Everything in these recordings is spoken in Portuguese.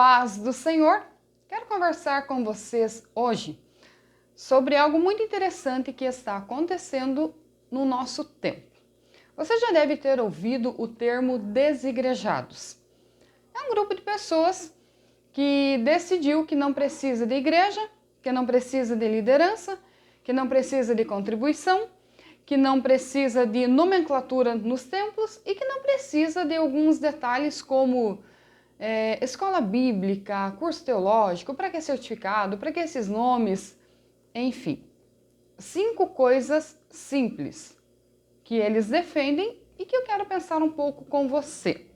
Paz do Senhor. Quero conversar com vocês hoje sobre algo muito interessante que está acontecendo no nosso tempo. Você já deve ter ouvido o termo desigrejados. É um grupo de pessoas que decidiu que não precisa de igreja, que não precisa de liderança, que não precisa de contribuição, que não precisa de nomenclatura nos templos e que não precisa de alguns detalhes como escola bíblica, curso teológico, para que certificado, para que esses nomes, enfim. 5 coisas simples que eles defendem e que eu quero pensar um pouco com você.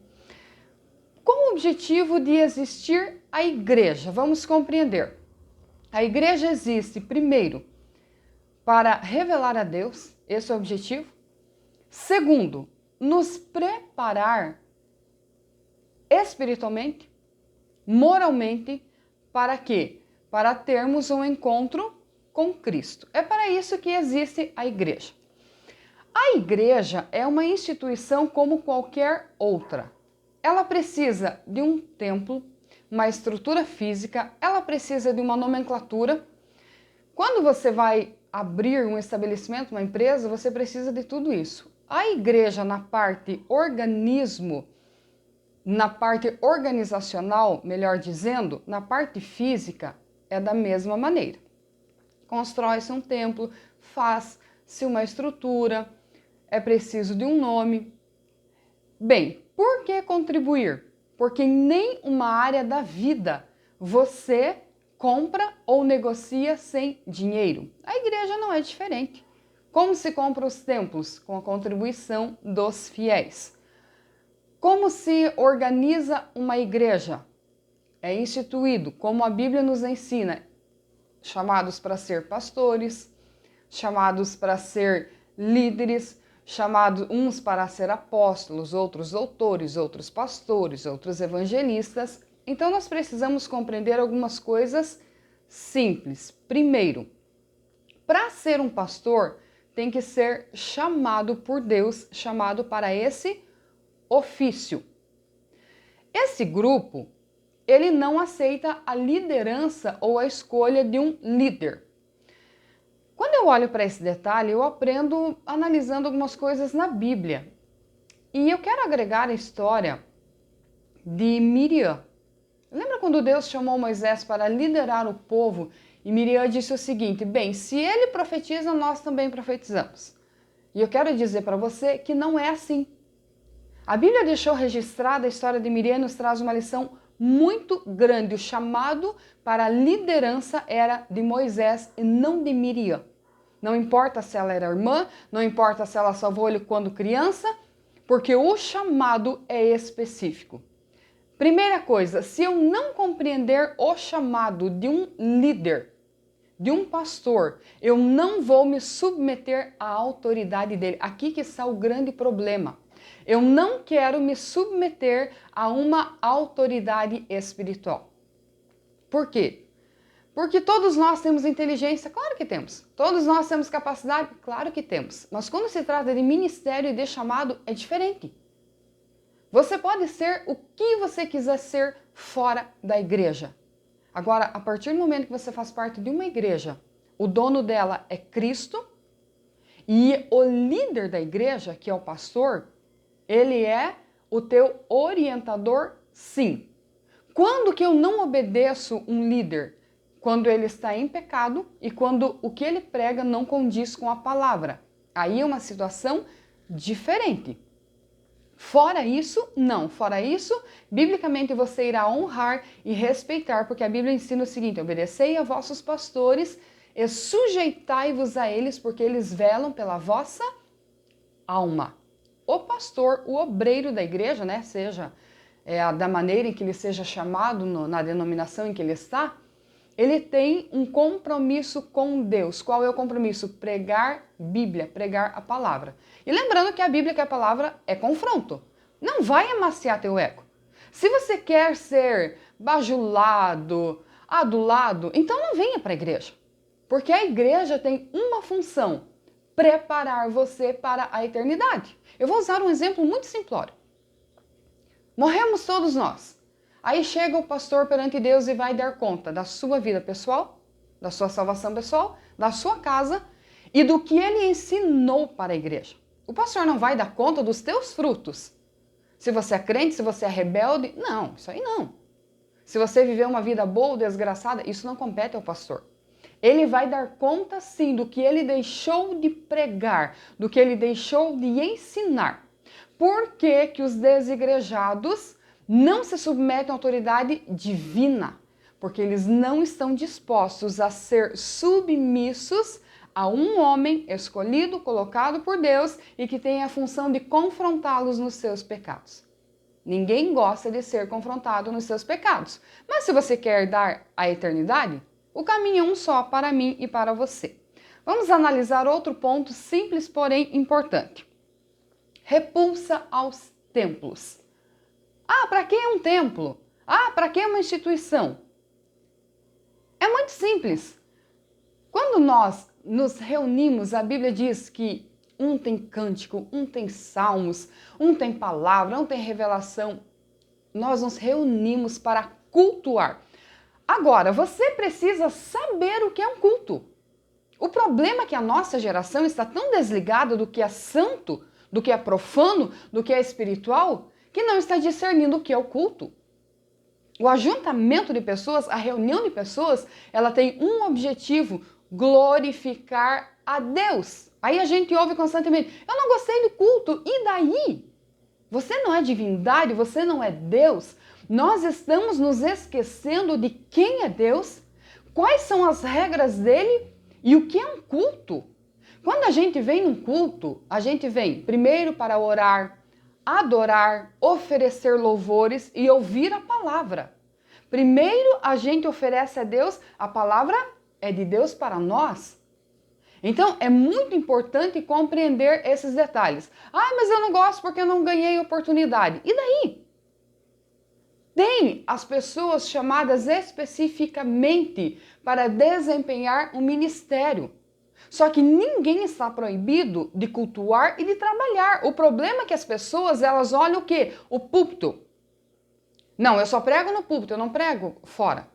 Com o objetivo de existir a igreja, vamos compreender. A igreja existe, primeiro, para revelar a Deus, esse é o objetivo. Segundo, nos preparar espiritualmente, moralmente, para quê? Para termos um encontro com Cristo. É para isso que existe a igreja. A igreja é uma instituição como qualquer outra. Ela precisa de um templo, uma estrutura física, ela precisa de uma nomenclatura. Quando você vai abrir um estabelecimento, uma empresa, você precisa de tudo isso. A igreja, na parte organismo, na parte organizacional, melhor dizendo, na parte física, é da mesma maneira. Constrói-se um templo, faz-se uma estrutura, é preciso de um nome. Bem, por que contribuir? Porque em nenhuma área da vida você compra ou negocia sem dinheiro. A igreja não é diferente. Como se compra os templos? Com a contribuição dos fiéis. Como se organiza uma igreja? É instituído, como a Bíblia nos ensina, chamados para ser pastores, chamados para ser líderes, chamados uns para ser apóstolos, outros doutores, outros pastores, outros evangelistas. Então nós precisamos compreender algumas coisas simples. Primeiro, para ser um pastor, tem que ser chamado por Deus, chamado para esse ofício. Esse grupo, ele não aceita a liderança ou a escolha de um líder. Quando eu olho para esse detalhe, eu aprendo analisando algumas coisas na Bíblia. E eu quero agregar a história de Miriam. Lembra quando Deus chamou Moisés para liderar o povo e Miriam disse o seguinte: bem, se ele profetiza, nós também profetizamos. E eu quero dizer para você que não é assim. A Bíblia deixou registrada a história de Miriam e nos traz uma lição muito grande. O chamado para a liderança era de Moisés e não de Miriam. Não importa se ela era irmã, não importa se ela salvou ele quando criança, porque o chamado é específico. Primeira coisa, se eu não compreender o chamado de um líder, de um pastor, eu não vou me submeter à autoridade dele. Aqui que está o grande problema. Eu não quero me submeter a uma autoridade espiritual. Por quê? Porque todos nós temos inteligência? Claro que temos. Todos nós temos capacidade? Claro que temos. Mas quando se trata de ministério e de chamado, é diferente. Você pode ser o que você quiser ser fora da igreja. Agora, a partir do momento que você faz parte de uma igreja, o dono dela é Cristo e o líder da igreja, que é o pastor, ele é o teu orientador, sim. Quando que eu não obedeço um líder? Quando ele está em pecado e quando o que ele prega não condiz com a palavra. Aí é uma situação diferente. Fora isso, não. Fora isso, biblicamente você irá honrar e respeitar, porque a Bíblia ensina o seguinte: obedecei a vossos pastores e sujeitai-vos a eles, porque eles velam pela vossa alma. O pastor, o obreiro da igreja, né, seja da maneira em que ele seja chamado na denominação em que ele está, ele tem um compromisso com Deus. Qual é o compromisso? Pregar Bíblia, pregar a palavra. E lembrando que a Bíblia, que a palavra, é confronto. Não vai amaciar teu ego. Se você quer ser bajulado, adulado, então não venha para a igreja. Porque a igreja tem uma função: preparar você para a eternidade. Eu vou usar um exemplo muito simplório. Morremos todos nós. Aí chega o pastor perante Deus e vai dar conta da sua vida pessoal, da sua salvação pessoal, da sua casa e do que ele ensinou para a igreja. O pastor não vai dar conta dos teus frutos. Se você é crente, se você é rebelde, não, isso aí não. Se você viveu uma vida boa ou desgraçada, isso não compete ao pastor. Ele vai dar conta sim do que ele deixou de pregar, do que ele deixou de ensinar. Por que que os desigrejados não se submetem à autoridade divina? Porque eles não estão dispostos a ser submissos a um homem escolhido, colocado por Deus e que tem a função de confrontá-los nos seus pecados. Ninguém gosta de ser confrontado nos seus pecados. Mas se você quer dar a eternidade, o caminho é um só para mim e para você. Vamos analisar outro ponto simples, porém importante. Repulsa aos templos. Ah, para que um templo? Ah, para que uma instituição? É muito simples. Quando nós nos reunimos, a Bíblia diz que um tem cântico, um tem salmos, um tem palavra, um tem revelação. Nós nos reunimos para cultuar. Agora, você precisa saber o que é um culto. O problema é que a nossa geração está tão desligada do que é santo, do que é profano, do que é espiritual, que não está discernindo o que é o culto. O ajuntamento de pessoas, a reunião de pessoas, ela tem um objetivo: glorificar a Deus. Aí a gente ouve constantemente: eu não gostei do culto, e daí? Você não é divindade, você não é Deus. Nós estamos nos esquecendo de quem é Deus, quais são as regras dele e o que é um culto. Quando a gente vem num culto, a gente vem primeiro para orar, adorar, oferecer louvores e ouvir a palavra. Primeiro a gente oferece a Deus, a palavra é de Deus para nós. Então é muito importante compreender esses detalhes. Ah, mas eu não gosto porque eu não ganhei oportunidade. E daí? Tem as pessoas chamadas especificamente para desempenhar um ministério. Só que ninguém está proibido de cultuar e de trabalhar. O problema é que as pessoas, elas olham o quê? O púlpito. Não, eu só prego no púlpito, eu não prego fora.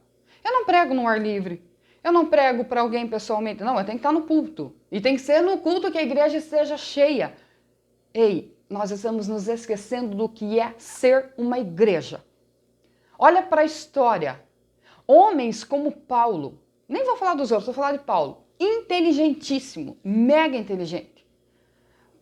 Eu não prego no ar livre. Eu não prego para alguém pessoalmente. Não, eu tenho que estar no púlpito. E tem que ser no culto que a igreja esteja cheia. Ei, nós estamos nos esquecendo do que é ser uma igreja. Olha para a história. Homens como Paulo, nem vou falar dos outros, vou falar de Paulo. Inteligentíssimo, mega inteligente.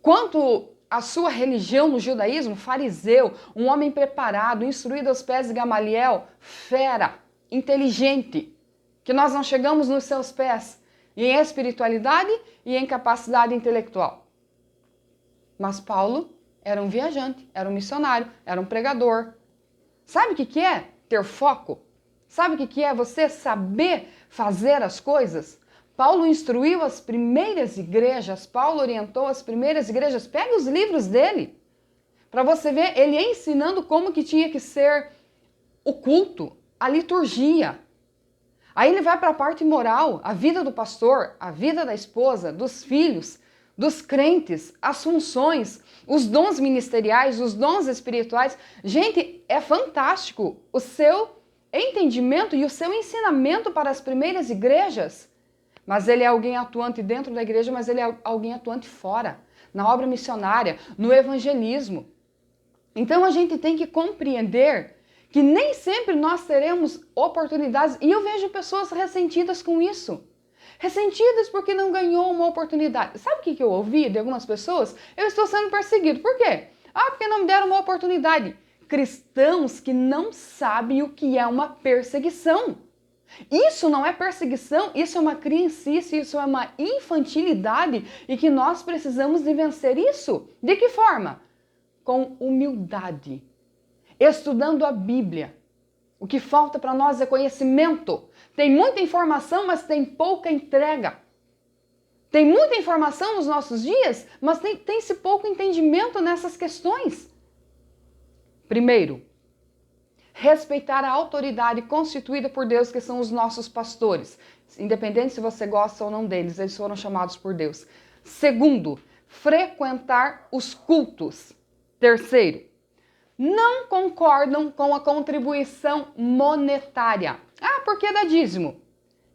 Quanto à sua religião no judaísmo, fariseu, um homem preparado, instruído aos pés de Gamaliel, fera, inteligente, que nós não chegamos nos seus pés em espiritualidade e em capacidade intelectual. Mas Paulo era um viajante, era um missionário, era um pregador. Sabe o que é ter foco? Sabe o que é você saber fazer as coisas? Paulo instruiu as primeiras igrejas, Paulo orientou as primeiras igrejas. Pega os livros dele, para você ver ele ensinando como que tinha que ser o culto, a liturgia. Aí ele vai para a parte moral, a vida do pastor, a vida da esposa, dos filhos, dos crentes, as funções, os dons ministeriais, os dons espirituais. Gente, é fantástico o seu entendimento e o seu ensinamento para as primeiras igrejas. Mas ele é alguém atuante dentro da igreja, mas ele é alguém atuante fora, na obra missionária, no evangelismo. Então a gente tem que compreender que nem sempre nós teremos oportunidades, e eu vejo pessoas ressentidas com isso. Ressentidas porque não ganhou uma oportunidade. Sabe o que eu ouvi de algumas pessoas? Eu estou sendo perseguido. Por quê? Ah, porque não me deram uma oportunidade. Cristãos que não sabem o que é uma perseguição. Isso não é perseguição, isso é uma criancice, isso é uma infantilidade e que nós precisamos de vencer isso. De que forma? Com humildade, estudando a Bíblia. O que falta para nós é conhecimento. Tem muita informação, mas tem pouca entrega. Tem muita informação nos nossos dias, mas tem-se pouco entendimento nessas questões. Primeiro, respeitar a autoridade constituída por Deus, que são os nossos pastores. Independente se você gosta ou não deles, eles foram chamados por Deus. Segundo, frequentar os cultos. Terceiro, não concordam com a contribuição monetária. Ah, por que dá dízimo?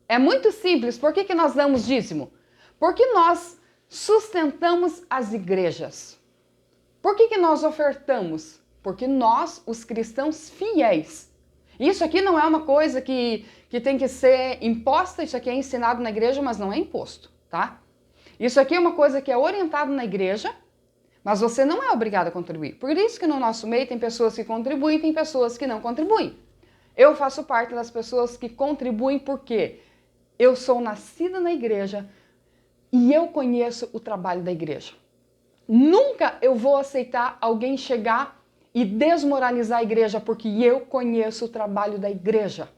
É muito simples. Por que nós damos dízimo? Porque nós sustentamos as igrejas. Por que nós ofertamos? Porque nós, os cristãos fiéis. Isso aqui não é uma coisa que tem que ser imposta, isso aqui é ensinado na igreja, mas não é imposto, tá? Isso aqui é uma coisa que é orientado na igreja, mas você não é obrigado a contribuir. Por isso que no nosso meio tem pessoas que contribuem e tem pessoas que não contribuem. Eu faço parte das pessoas que contribuem porque eu sou nascida na igreja e eu conheço o trabalho da igreja. Nunca eu vou aceitar alguém chegar e desmoralizar a igreja porque eu conheço o trabalho da igreja.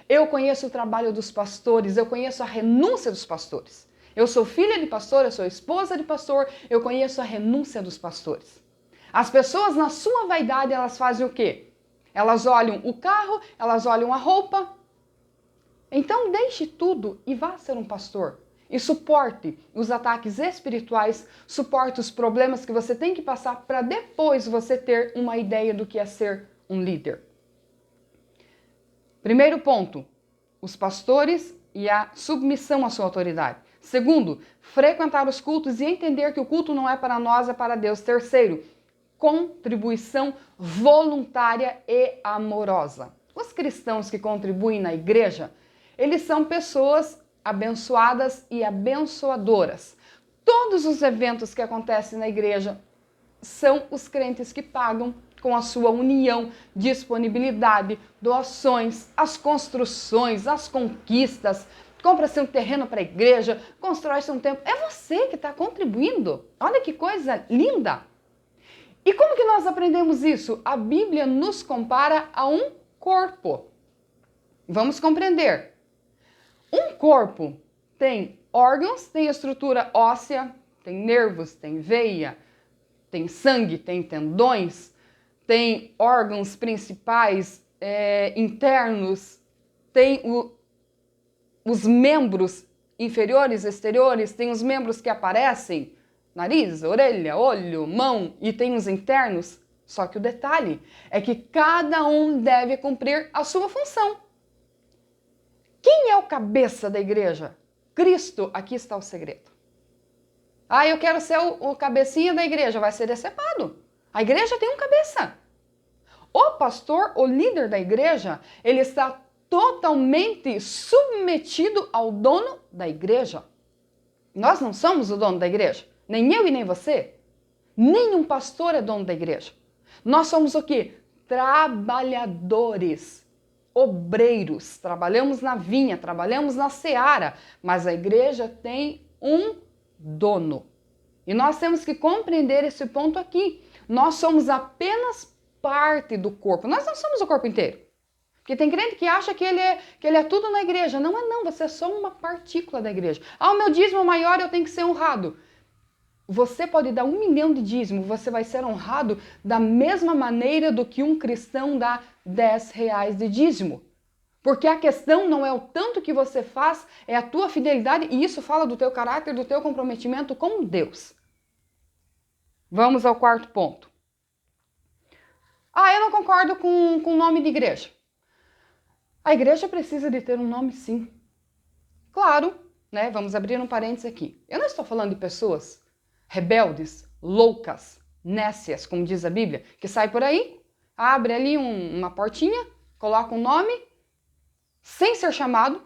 Eu conheço o trabalho dos pastores, eu conheço a renúncia dos pastores. Eu sou filha de pastor, eu sou esposa de pastor, eu conheço a renúncia dos pastores. As pessoas, na sua vaidade, elas fazem o quê? Elas olham o carro, elas olham a roupa. Então deixe tudo e vá ser um pastor. E suporte os ataques espirituais, suporte os problemas que você tem que passar para depois você ter uma ideia do que é ser um líder. Primeiro ponto, os pastores e a submissão à sua autoridade. Segundo, frequentar os cultos e entender que o culto não é para nós, é para Deus. Terceiro, contribuição voluntária e amorosa. Os cristãos que contribuem na igreja, eles são pessoas abençoadas e abençoadoras. Todos os eventos que acontecem na igreja são os crentes que pagam com a sua união, disponibilidade, doações, as construções, as conquistas. Compra-se um terreno para a igreja, constrói-se um templo. É você que está contribuindo. Olha que coisa linda! E como que nós aprendemos isso? A Bíblia nos compara a um corpo. Vamos compreender. Um corpo tem órgãos, tem estrutura óssea, tem nervos, tem veia, tem sangue, tem tendões, tem órgãos principais internos, tem os membros inferiores, exteriores, tem os membros que aparecem, nariz, orelha, olho, mão, e tem os internos. Só que o detalhe é que cada um deve cumprir a sua função. Quem é o cabeça da igreja? Cristo. Aqui está o segredo. Ah, eu quero ser o cabecinha da igreja. Vai ser decepado. A igreja tem um cabeça. O pastor, o líder da igreja, ele está totalmente submetido ao dono da igreja. Nós não somos o dono da igreja. Nem eu e nem você. Nenhum pastor é dono da igreja. Nós somos o quê? Trabalhadores. Obreiros, trabalhamos na vinha, trabalhamos na seara, mas a igreja tem um dono. E nós temos que compreender esse ponto aqui. Nós somos apenas parte do corpo, nós não somos o corpo inteiro. Porque tem crente que acha que ele é tudo na igreja. Não é não, você é só uma partícula da igreja. Ah, o meu dízimo maior, eu tenho que ser honrado. Você pode dar 1 milhão de dízimo, você vai ser honrado da mesma maneira do que um cristão dá 10 reais de dízimo. Porque a questão não é o tanto que você faz, é a tua fidelidade, e isso fala do teu caráter, do teu comprometimento com Deus. Vamos ao quarto ponto. Ah, eu não concordo com o nome de igreja. A igreja precisa de ter um nome, sim. Claro, né? Vamos abrir um parênteses aqui. Eu não estou falando de pessoas rebeldes, loucas, nécias, como diz a Bíblia, que sai por aí, abre ali uma portinha, coloca um nome, sem ser chamado,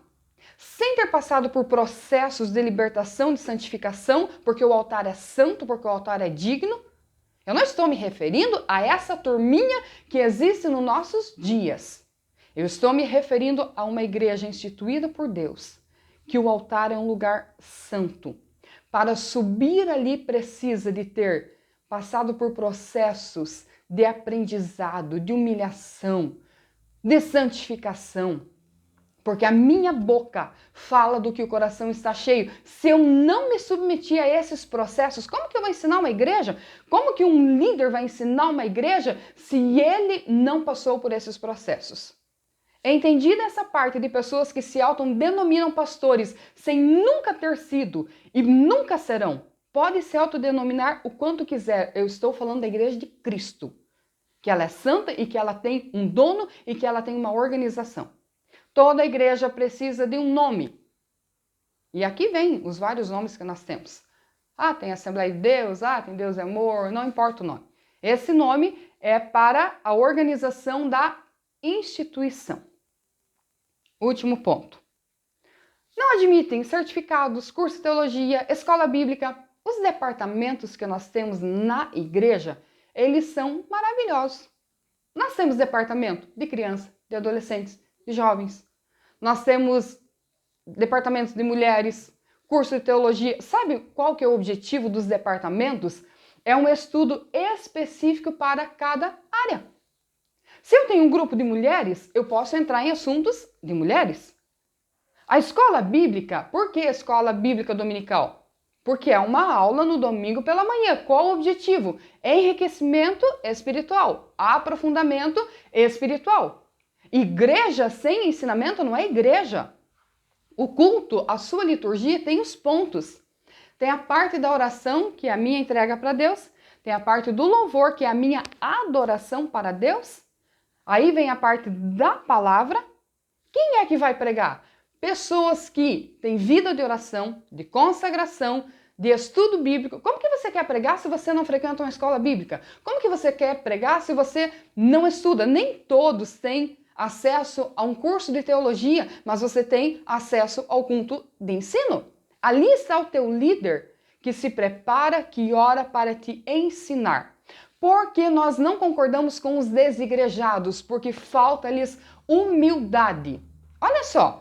sem ter passado por processos de libertação, de santificação, porque o altar é santo, porque o altar é digno. Eu não estou me referindo a essa turminha que existe nos nossos dias. Eu estou me referindo a uma igreja instituída por Deus, que o altar é um lugar santo. Para subir ali precisa de ter passado por processos de aprendizado, de humilhação, de santificação. Porque a minha boca fala do que o coração está cheio. Se eu não me submeter a esses processos, como que eu vou ensinar uma igreja? Como que um líder vai ensinar uma igreja se ele não passou por esses processos? Entendida essa parte de pessoas que se autodenominam pastores sem nunca ter sido e nunca serão, pode se autodenominar o quanto quiser. Eu estou falando da igreja de Cristo. que ela é santa e que ela tem um dono e que ela tem uma organização. Toda igreja precisa de um nome. E aqui vem os vários nomes que nós temos. Tem Assembleia de Deus, tem Deus é Amor, não importa o nome. Esse nome é para a organização da instituição. Último ponto. Não admitem certificados, curso de teologia, escola bíblica. Os departamentos que nós temos na igreja, eles são maravilhosos. Nós temos departamento de criança, de adolescentes, de jovens. Nós temos departamentos de mulheres, curso de teologia. Sabe qual que é o objetivo dos departamentos? É um estudo específico para cada área. Se eu tenho um grupo de mulheres, eu posso entrar em assuntos de mulheres. A escola bíblica, por que escola bíblica dominical? Porque é uma aula no domingo pela manhã. Qual o objetivo? Enriquecimento espiritual, aprofundamento espiritual. Igreja sem ensinamento não é igreja. O culto, a sua liturgia tem os pontos. Tem a parte da oração, que é a minha entrega para Deus. Tem a parte do louvor, que é a minha adoração para Deus. Aí vem a parte da palavra. Quem é que vai pregar? Pessoas que têm vida de oração, de consagração, de estudo bíblico. Como que você quer pregar se você não frequenta uma escola bíblica? Como que você quer pregar se você não estuda? Nem todos têm acesso a um curso de teologia, mas você tem acesso ao culto de ensino. Ali está o teu líder que se prepara, que ora para te ensinar. Porque nós não concordamos com os desigrejados, porque falta-lhes humildade. Olha só.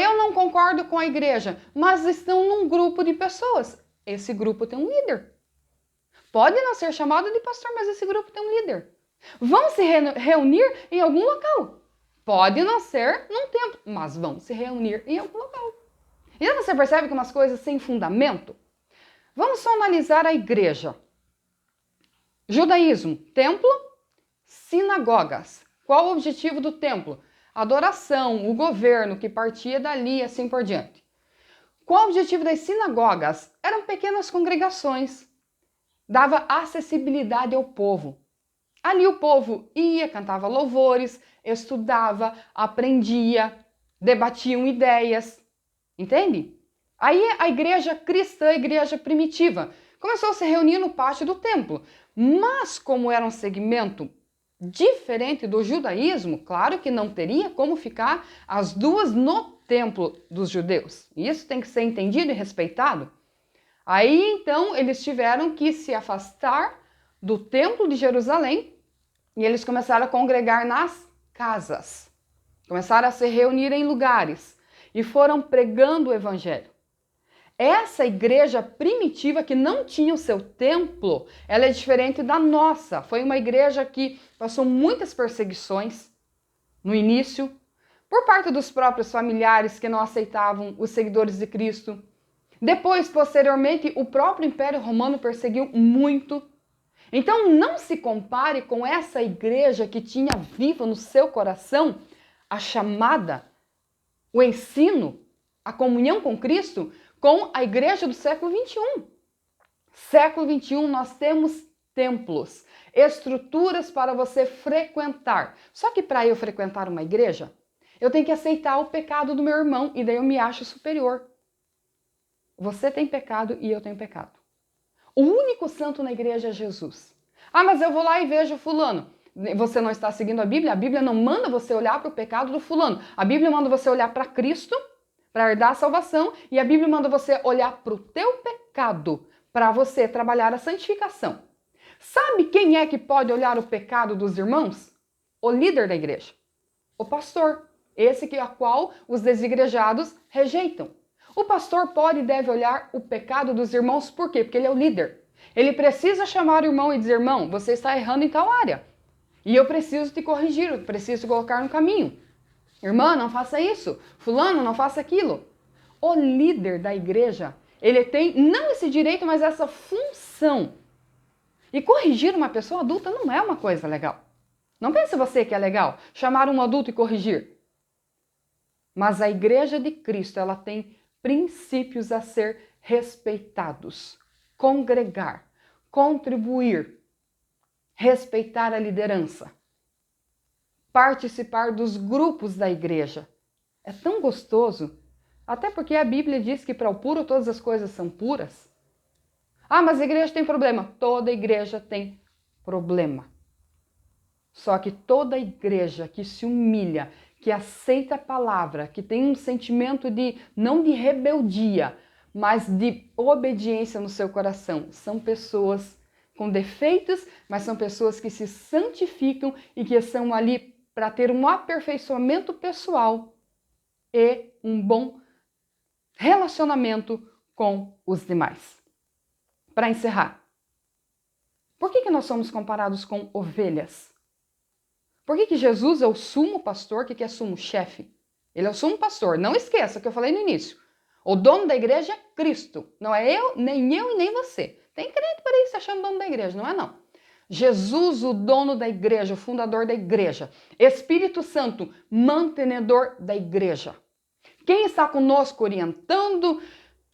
Eu não concordo com a igreja, mas estão num grupo de pessoas. Esse grupo tem um líder. Pode não ser chamado de pastor, mas esse grupo tem um líder. Vão se reunir em algum local. Pode não ser num templo, mas vão se reunir em algum local. E aí você percebe que umas coisas sem fundamento? Vamos só analisar a igreja. Judaísmo, templo, sinagogas. Qual o objetivo do templo? Adoração, o governo que partia dali e assim por diante. Qual o objetivo das sinagogas? Eram pequenas congregações. Dava acessibilidade ao povo. Ali o povo ia, cantava louvores, estudava, aprendia, debatiam ideias. Entende? Aí a igreja cristã, a igreja primitiva, começou a se reunir no pátio do templo. Mas como era um segmento diferente do judaísmo, claro que não teria como ficar as duas no templo dos judeus. Isso tem que ser entendido e respeitado. Aí então eles tiveram que se afastar do templo de Jerusalém e eles começaram a congregar nas casas. Começaram a se reunir em lugares e foram pregando o evangelho. Essa igreja primitiva que não tinha o seu templo, ela é diferente da nossa. Foi uma igreja que passou muitas perseguições no início, por parte dos próprios familiares que não aceitavam os seguidores de Cristo. Depois, posteriormente, o próprio Império Romano perseguiu muito. Então, não se compare com essa igreja que tinha viva no seu coração a chamada, o ensino, a comunhão com Cristo, com a igreja do século XXI. Século XXI nós temos templos, estruturas para você frequentar. Só que para eu frequentar uma igreja, eu tenho que aceitar o pecado do meu irmão e daí eu me acho superior. Você tem pecado e eu tenho pecado. O único santo na igreja é Jesus. Mas eu vou lá e vejo fulano. Você não está seguindo a Bíblia não manda você olhar para o pecado do fulano. A Bíblia manda você olhar para Cristo, para herdar a salvação, e a Bíblia manda você olhar para o teu pecado, para você trabalhar a santificação. Sabe quem é que pode olhar o pecado dos irmãos? O líder da igreja, o pastor, esse que a qual os desigrejados rejeitam. O pastor pode e deve olhar o pecado dos irmãos, por quê? Porque ele é o líder. Ele precisa chamar o irmão e dizer, irmão, você está errando em tal área. E eu preciso te corrigir, eu preciso te colocar no caminho. Irmã, não faça isso. Fulano, não faça aquilo. O líder da igreja, ele tem não esse direito, mas essa função. E corrigir uma pessoa adulta não é uma coisa legal. Não pense você que é legal chamar um adulto e corrigir. Mas a igreja de Cristo, ela tem princípios a ser respeitados. Congregar, contribuir. respeitar a liderança, participar dos grupos da igreja. É tão gostoso, até porque a Bíblia diz que para o puro todas as coisas são puras. Ah, mas a igreja tem problema. Toda igreja tem problema. Só que toda igreja que se humilha, que aceita a palavra, que tem um sentimento não de rebeldia, mas de obediência no seu coração, são pessoas com defeitos, mas são pessoas que se santificam e que estão ali para ter um aperfeiçoamento pessoal e um bom relacionamento com os demais. Para encerrar, por que nós somos comparados com ovelhas? Por que Jesus é o sumo pastor? O que é sumo chefe? Ele é o sumo pastor. Não esqueça que eu falei no início. O dono da igreja é Cristo. Não é nem eu e nem você. Tem crente por aí se achando dono da igreja, não é não. Jesus, o dono da igreja, o fundador da igreja. Espírito Santo, mantenedor da igreja. Quem está conosco orientando,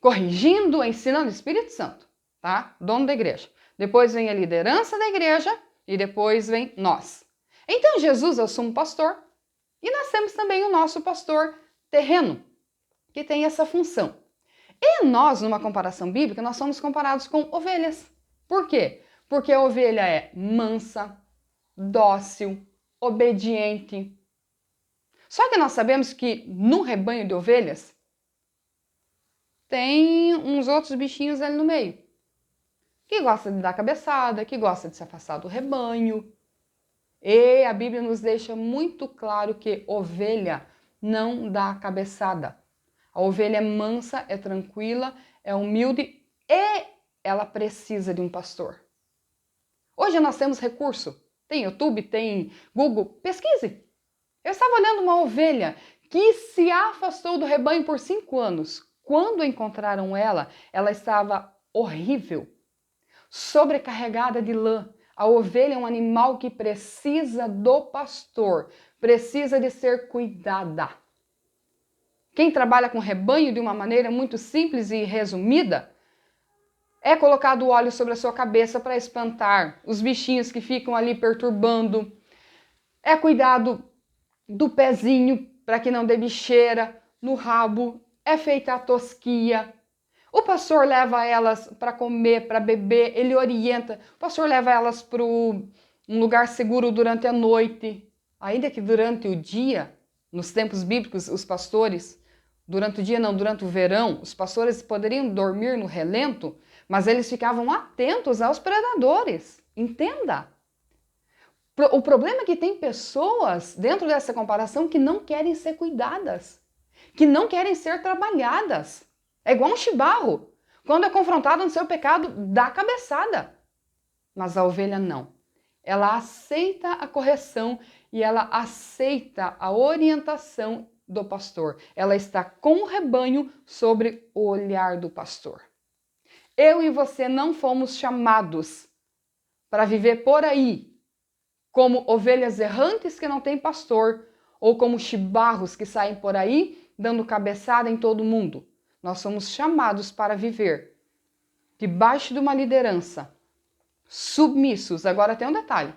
corrigindo, ensinando? Espírito Santo, tá? Dono da igreja. Depois vem a liderança da igreja e depois vem nós. Então Jesus é o sumo pastor e nós temos também o nosso pastor terreno, que tem essa função. E nós, numa comparação bíblica, nós somos comparados com ovelhas. Por quê? Porque a ovelha é mansa, dócil, obediente. Só que nós sabemos que no rebanho de ovelhas tem uns outros bichinhos ali no meio, que gosta de dar cabeçada, que gosta de se afastar do rebanho. E a Bíblia nos deixa muito claro que ovelha não dá cabeçada. A ovelha é mansa, é tranquila, é humilde e ela precisa de um pastor. Hoje nós temos recurso. Tem YouTube, tem Google. Pesquise. Eu estava olhando uma ovelha que se afastou do rebanho por 5 anos. Quando encontraram ela, ela estava horrível, sobrecarregada de lã. A ovelha é um animal que precisa do pastor, precisa de ser cuidada. Quem trabalha com rebanho de uma maneira muito simples e resumida, é colocado óleo sobre a sua cabeça para espantar os bichinhos que ficam ali perturbando. É cuidado do pezinho para que não dê bicheira no rabo. É feita a tosquia. O pastor leva elas para comer, para beber, ele orienta. O pastor leva elas para um lugar seguro durante a noite. Ainda que durante o dia, nos tempos bíblicos, os pastores, durante o verão, os pastores poderiam dormir no relento, mas eles ficavam atentos aos predadores. Entenda! O problema é que tem pessoas dentro dessa comparação que não querem ser cuidadas, que não querem ser trabalhadas. É igual um chibarro. Quando é confrontado no seu pecado, dá a cabeçada. Mas a ovelha não. Ela aceita a correção e ela aceita a orientação do pastor. Ela está com o rebanho sobre o olhar do pastor. Eu e você não fomos chamados para viver por aí como ovelhas errantes que não têm pastor ou como chibarros que saem por aí dando cabeçada em todo mundo. Nós somos chamados para viver debaixo de uma liderança, submissos. Agora tem um detalhe.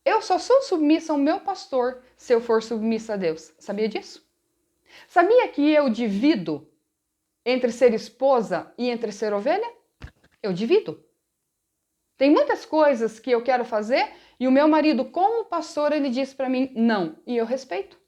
Eu só sou submissa ao meu pastor se eu for submissa a Deus. Sabia disso? Sabia que eu divido entre ser esposa e entre ser ovelha? Eu divido. Tem muitas coisas que eu quero fazer e o meu marido, como pastor, ele diz para mim não. E eu respeito.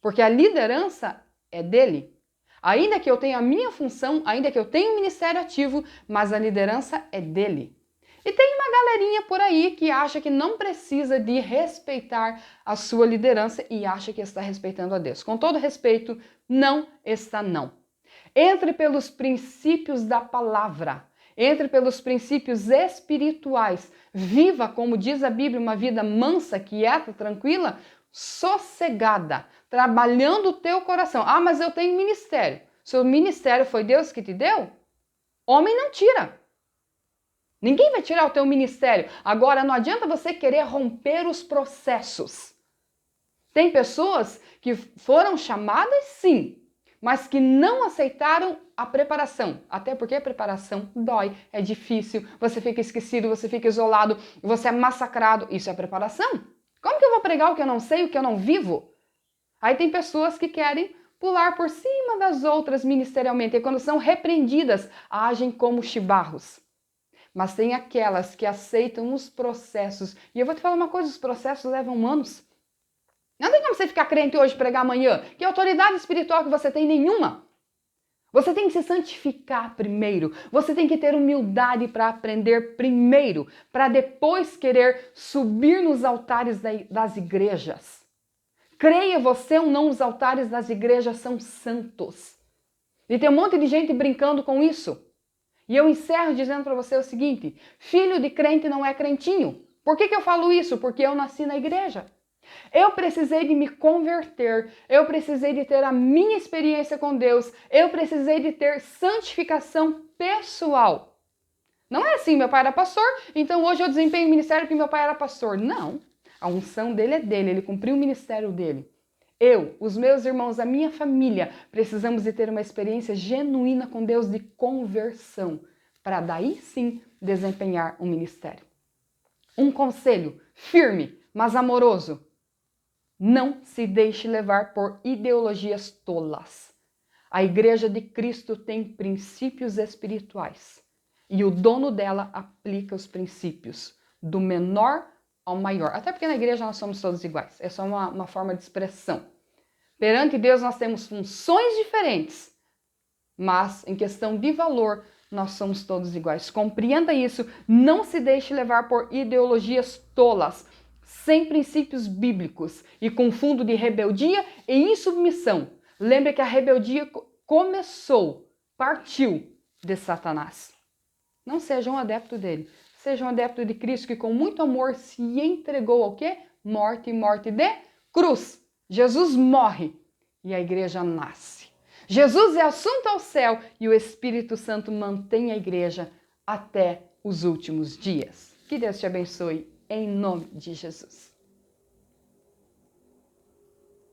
Porque a liderança é dele. Ainda que eu tenha a minha função, ainda que eu tenha um ministério ativo, mas a liderança é dele. E tem uma galerinha por aí que acha que não precisa de respeitar a sua liderança e acha que está respeitando a Deus. Com todo respeito, não está não. Entre pelos princípios da palavra, entre pelos princípios espirituais, viva, como diz a Bíblia, uma vida mansa, quieta, tranquila, sossegada, trabalhando o teu coração. Ah, mas eu tenho ministério. Seu ministério foi Deus que te deu? Homem não tira. Ninguém vai tirar o teu ministério. Agora, não adianta você querer romper os processos. Tem pessoas que foram chamadas, sim, mas que não aceitaram a preparação. Até porque a preparação dói, é difícil, você fica esquecido, você fica isolado, você é massacrado. Isso é preparação. Como que eu vou pregar o que eu não sei, o que eu não vivo? Aí tem pessoas que querem pular por cima das outras ministerialmente e quando são repreendidas, agem como chibarros. Mas tem aquelas que aceitam os processos. E eu vou te falar uma coisa, os processos levam anos. Não tem como você ficar crente hoje e pregar amanhã. Que autoridade espiritual que você tem? Nenhuma. Você tem que se santificar primeiro. Você tem que ter humildade para aprender primeiro, para depois querer subir nos altares das igrejas. Creia você ou não, os altares das igrejas são santos. E tem um monte de gente brincando com isso. E eu encerro dizendo para você o seguinte: filho de crente não é crentinho. Por que eu falo isso? Porque eu nasci na igreja. Eu precisei de me converter, eu precisei de ter a minha experiência com Deus, eu precisei de ter santificação pessoal. Não é assim, meu pai era pastor, então hoje eu desempenho o ministério porque meu pai era pastor. Não, a unção dele é dele, ele cumpriu o ministério dele. Eu, os meus irmãos, a minha família, precisamos de ter uma experiência genuína com Deus de conversão, para daí sim desempenhar um ministério. Um conselho firme, mas amoroso. Não se deixe levar por ideologias tolas. A Igreja de Cristo tem princípios espirituais e o dono dela aplica os princípios do menor ao maior. Até porque na igreja nós somos todos iguais, é só uma forma de expressão. Perante Deus nós temos funções diferentes, mas em questão de valor nós somos todos iguais. Compreenda isso, não se deixe levar por ideologias tolas, sem princípios bíblicos e com fundo de rebeldia e insubmissão. Lembre que a rebeldia partiu de Satanás. Não seja um adepto dele, seja um adepto de Cristo que com muito amor se entregou ao quê? Morte e morte de cruz. Jesus morre e a igreja nasce. Jesus é assunto ao céu e o Espírito Santo mantém a igreja até os últimos dias. Que Deus te abençoe. Em nome de Jesus.